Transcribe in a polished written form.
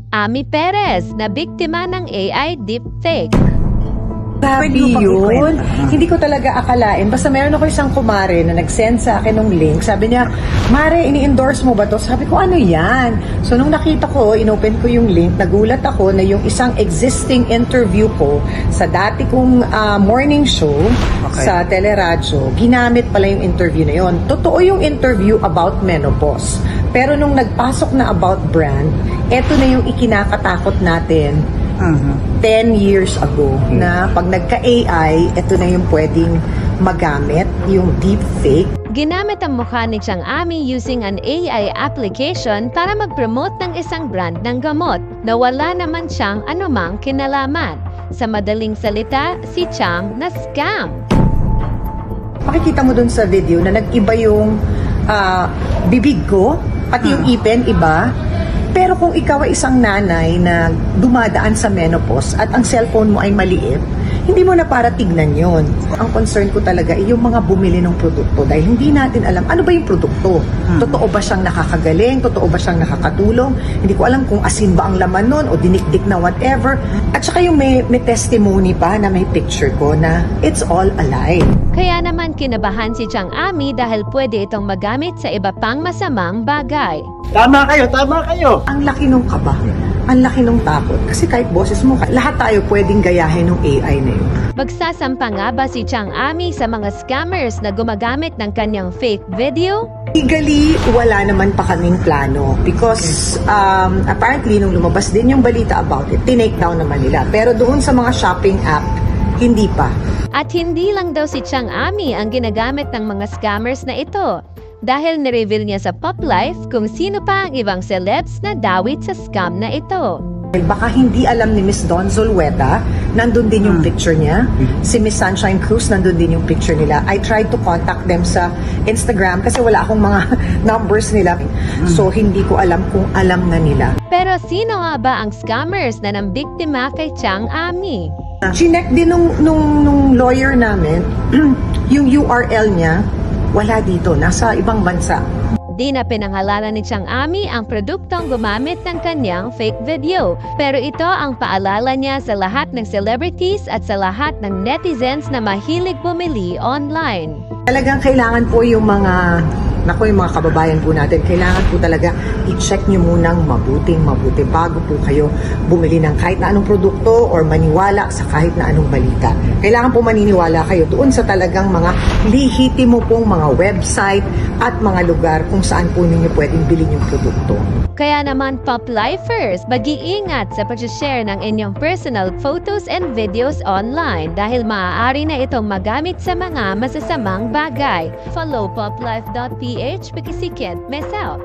Ami Perez na biktima ng AI deepfake. Grabe yun. Hindi ko talaga akalain. Basta meron ako isang kumare na nag-send sa akin ng link. Sabi niya, Mare, ini-endorse mo ba to? Sabi ko, ano yan? So, nung nakita ko, inopen ko yung link, nagulat ako na yung isang existing interview ko sa dati kong morning show sa teleradyo, ginamit pala yung interview na yun. Totoo yung interview about menopause. Pero nung nagpasok na about brand, eto na yung ikinakatakot natin 10 years ago na pag nagka-AI, ito na yung pwedeng magamit, yung deepfake. Ginamit ang mukha ni Chang Ami using an AI application para mag-promote ng isang brand ng gamot na wala naman siyang anumang kinalaman. Sa madaling salita, si Chang na scam. Makikita mo dun sa video na nag-iba yung bibig ko, pati yung ipin, iba. Pero kung ikaw ay isang nanay na dumadaan sa menopause at ang cellphone mo ay maliit, hindi mo na para tignan yon. Ang concern ko talaga ay yung mga bumili ng produkto dahil hindi natin alam ano ba yung produkto. Totoo ba siyang nakakagaling? Totoo ba siyang nakakatulong? Hindi ko alam kung asin ba ang laman nun o dinikdik na whatever. At saka yung may testimony pa na may picture ko na it's all a lie. Kaya naman kinabahan si Chang Ami dahil pwede itong magamit sa iba pang masamang bagay. Tama kayo, tama kayo. Ang laki nung kaba, ang laki nung takot. Kasi kahit boses mo, lahat tayo pwedeng gayahin ng AI na yun. Magsasampa nga ba si Chang Ami sa mga scammers na gumagamit ng kanyang fake video? Legally, wala naman pa kaming plano because apparently nung lumabas din yung balita about it, tinake down naman nila. Pero doon sa mga shopping app, hindi pa. At hindi lang daw si Chang Ami ang ginagamit ng mga scammers na ito. Dahil nireveal niya sa Pop Life kung sino pa ang ibang celebs na dawit sa scam na ito. Baka hindi alam ni Miss Don Zulueta, nandun din yung picture niya. Si Miss Sunshine Cruz, nandun din yung picture nila. I tried to contact them sa Instagram kasi wala akong mga numbers nila. So hindi ko alam kung alam na nila. Pero sino nga ba ang scammers na nambiktima kay Chang Ami? Chinek din nung lawyer namin, yung URL niya, wala dito, nasa ibang bansa. Di na pinangalanan ni Chang Ami ang produktong gumamit ng kanyang fake video. Pero ito ang paalala niya sa lahat ng celebrities at sa lahat ng netizens na mahilig bumili online. Talagang kailangan po yung mga kababayan po natin, kailangan po talaga i-check nyo munang mabuti bago po kayo bumili ng kahit na anong produkto or maniwala sa kahit na anong balita. Kailangan po maniniwala kayo doon sa talagang mga lihitimo pong mga website at mga lugar kung saan po ninyo pwedeng bilhin yung produkto. Kaya naman Pop Lifers, mag-iingat sa pag-share ng inyong personal photos and videos online dahil maaari na itong magamit sa mga masasamang bagay. Follow poplife.ph because you can't miss out.